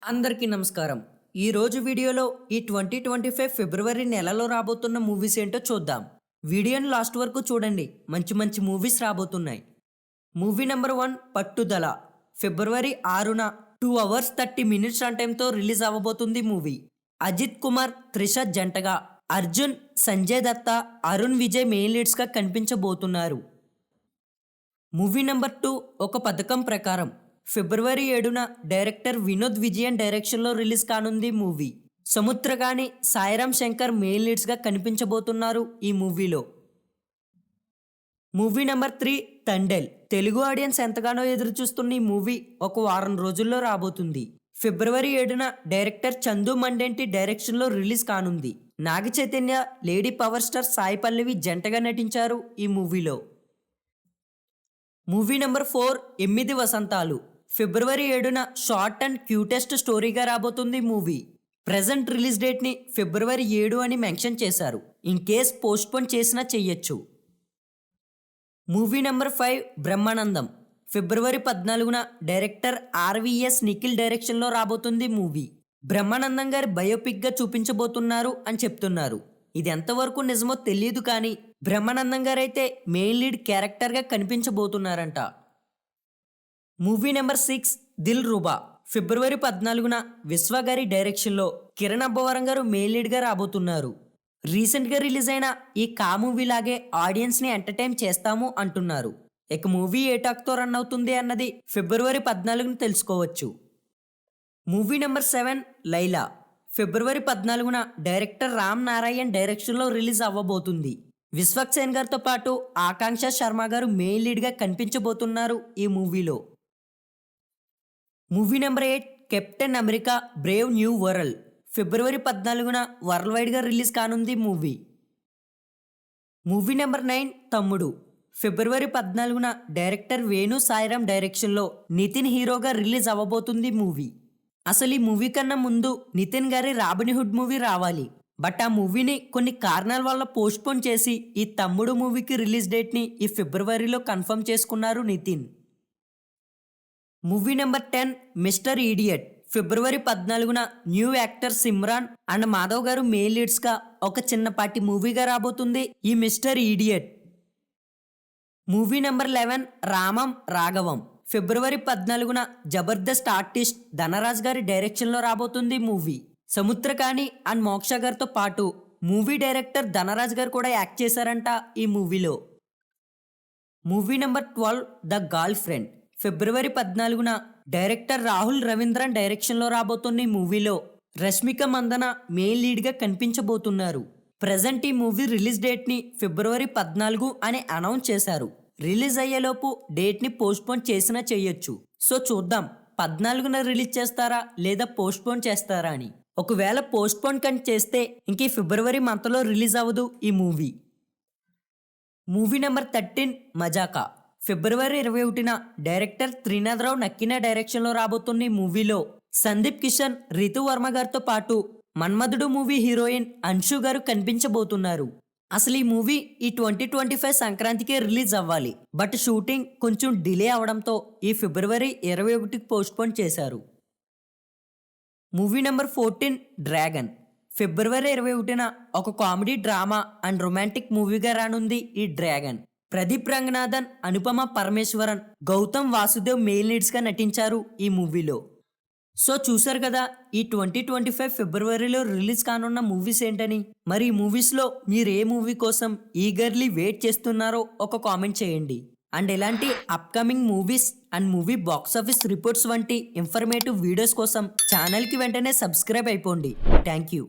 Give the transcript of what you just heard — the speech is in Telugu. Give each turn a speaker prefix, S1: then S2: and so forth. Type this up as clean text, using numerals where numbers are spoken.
S1: అందరికీ నమస్కారం. ఈరోజు వీడియోలో ఈ 2025 ఫిబ్రవరి నెలలో రాబోతున్న మూవీస్ ఏంటో చూద్దాం. వీడియోని లాస్ట్ వరకు చూడండి. మంచి మంచి మూవీస్ రాబోతున్నాయి. Movie number 1 Pattudala. ఫిబ్రవరి 6న 2 hours 30 minutes రన్ టైంతో రిలీజ్ అవ్వబోతుంది మూవీ. అజిత్ కుమార్, త్రిష జంటగా, అర్జున్, సంజయ్ దత్త, అరుణ్ విజయ్ మెయిన్ లీడ్స్గా కనిపించబోతున్నారు. Movie number 2 Oka Pathakam Prakaram. ఫిబ్రవరి 7న డైరెక్టర్ వినోద్ విజయన్ డైరెక్షన్లో రిలీజ్ కానుంది మూవీ. సముద్రగాని, సాయిరామ్ శంకర్ మెయిన్ లీడ్స్గా కనిపించబోతున్నారు ఈ మూవీలో. Movie number 3 Thandel. Telugu audience ఎంతగానో ఎదురుచూస్తున్న ఈ మూవీ ఒక వారం రోజుల్లో రాబోతుంది. ఫిబ్రవరి 7న డైరెక్టర్ చందు మండేంటి డైరెక్షన్లో రిలీజ్ కానుంది. Naga Chaitanya, lady power star Sai Pallavi జంటగా నటించారు ఈ మూవీలో. Movie number 4 8 Vasanthalu. ఫిబ్రవరి 7న షార్ట్ అండ్ క్యూటెస్ట్ స్టోరీగా రాబోతుంది మూవీ. ప్రెజెంట్ రిలీజ్ డేట్ని ఫిబ్రవరి 7 అని మెన్షన్ చేశారు. ఇన్ కేస్ పోస్ట్పోన్ చేసినా చెయ్యొచ్చు. Movie number 5 Brahmanandam. ఫిబ్రవరి 14న డైరెక్టర్ ఆర్వీఎస్ నిఖిల్ డైరెక్షన్లో రాబోతుంది మూవీ. బ్రహ్మానందం గారి బయోపిక్గా చూపించబోతున్నారు అని చెప్తున్నారు. ఇది ఎంతవరకు నిజమో తెలియదు, కానీ బ్రహ్మానందం గారైతే మెయిన్ లీడ్ క్యారెక్టర్గా కనిపించబోతున్నారంట. Movie number 6 Dil Ruba. ఫిబ్రవరి 14న విశ్వ గారి డైరెక్షన్లో కిరణ్ అబ్బవరం గారు మెయిన్ లీడ్గా రాబోతున్నారు. రీసెంట్గా రిలీజ్ అయిన ఈ కా మూవీ లాగే ఆడియన్స్ని ఎంటర్టైన్ చేస్తాము అంటున్నారు. ఇక మూవీ ఏ టాక్తో రన్ అవుతుంది అన్నది ఫిబ్రవరి 14న తెలుసుకోవచ్చు. Movie number 7 Laila. ఫిబ్రవరి 14న డైరెక్టర్ రామ్ నారాయణ్ డైరెక్షన్లో రిలీజ్ అవ్వబోతుంది. విశ్వక్సేన్ గారితో పాటు ఆకాంక్ష శర్మ గారు మెయిన్ లీడ్గా కనిపించబోతున్నారు ఈ మూవీలో. Movie number 8 Captain America brave new world. ఫిబ్రవరి 14న వరల్డ్ వైడ్గా రిలీజ్ కానుంది మూవీ. Movie number 9 Thammudu. ఫిబ్రవరి 14న డైరెక్టర్ వేణు సాయిరామ్ డైరెక్షన్లో నితిన్ హీరోగా రిలీజ్ అవ్వబోతుంది మూవీ. అసలు ఈ మూవీ కన్నా ముందు నితిన్ గారి రాబిన్హుడ్ మూవీ రావాలి. బట్ ఆ మూవీని కొన్ని కారణాల వల్ల పోస్ట్పోన్ చేసి ఈ తమ్ముడు మూవీకి రిలీజ్ డేట్ని ఈ ఫిబ్రవరిలో కన్ఫర్మ్ చేసుకున్నారు Nitin. Movie number 10 mister idiot. February 14న new actor Simran and Madhav గారు మెయిన్ లీడ్స్గా ఒక చిన్నపాటి మూవీగా రాబోతుంది ఈ mister idiot. Movie number 11 Ramam Raghavam. February 14న జబర్దస్త్ ఆర్టిస్ట్ ధనరాజ్ గారి డైరెక్షన్లో రాబోతుంది మూవీ. సముద్రకాని అండ్ మోక్ష గారితో పాటు మూవీ డైరెక్టర్ ధనరాజ్ గారు కూడా యాక్ట్ చేశారంట ఈ మూవీలో. Movie number 12 the girlfriend. February 14న డైరెక్టర్ రాహుల్ రవీంద్రన్ డైరెక్షన్లో రాబోతున్న ఈ మూవీలో రష్మిక మందన మెయిన్ లీడ్గా కనిపించబోతున్నారు. ప్రజెంట్ ఈ మూవీ రిలీజ్ డేట్ని ఫిబ్రవరి 14 అని అనౌన్స్ చేశారు. రిలీజ్ అయ్యేలోపు డేట్ని పోస్ట్పోన్ చేసినా చేయొచ్చు. సో చూద్దాం 14న రిలీజ్ చేస్తారా లేదా పోస్ట్పోన్ చేస్తారా అని. ఒకవేళ పోస్ట్పోన్ కానీ చేస్తే ఇంక ఫిబ్రవరి మంత్లో రిలీజ్ అవ్వదు ఈ మూవీ. మూవీ నెంబర్ 13 మజాకా. ఫిబ్రవరి 21న డైరెక్టర్ త్రినాథరావు నక్కిన డైరెక్షన్లో రాబోతున్న ఈ మూవీలో సందీప్ కిషన్, రితు వర్మ గారితో పాటు మన్మధుడు మూవీ హీరోయిన్ అన్షు గారు కనిపించబోతున్నారు. అసలు ఈ మూవీ ఈ 2025 సంక్రాంతికే రిలీజ్ అవ్వాలి. బట్ షూటింగ్ కొంచెం డిలే అవడంతో ఈ ఫిబ్రవరి 21కి పోస్ట్పోన్ చేశారు. Movie number 14 Dragon. ఫిబ్రవరి 21న ఒక కామెడీ, డ్రామా అండ్ రొమాంటిక్ మూవీగా రానుంది ఈ డ్రాగన్. ప్రదీప్ రంగనాథన్, అనుపమ పరమేశ్వరన్, గౌతమ్ వాసుదేవ్ మెయిన్ లీడ్స్గా నటించారు ఈ మూవీలో. సో చూసారు కదా ఈ 2025 ఫిబ్రవరిలో రిలీజ్ కానున్న మూవీస్ ఏంటని. మరి ఈ మూవీస్లో మీరు ఏ మూవీ కోసం ఈగర్లీ వెయిట్ చేస్తున్నారో ఒక కామెంట్ చేయండి. అండ్ ఇలాంటి upcoming movies and movie box office reports వంటి ఇన్ఫర్మేటివ్ వీడియోస్ కోసం ఛానల్కి వెంటనే సబ్స్క్రైబ్ అయిపోండి. Thank you.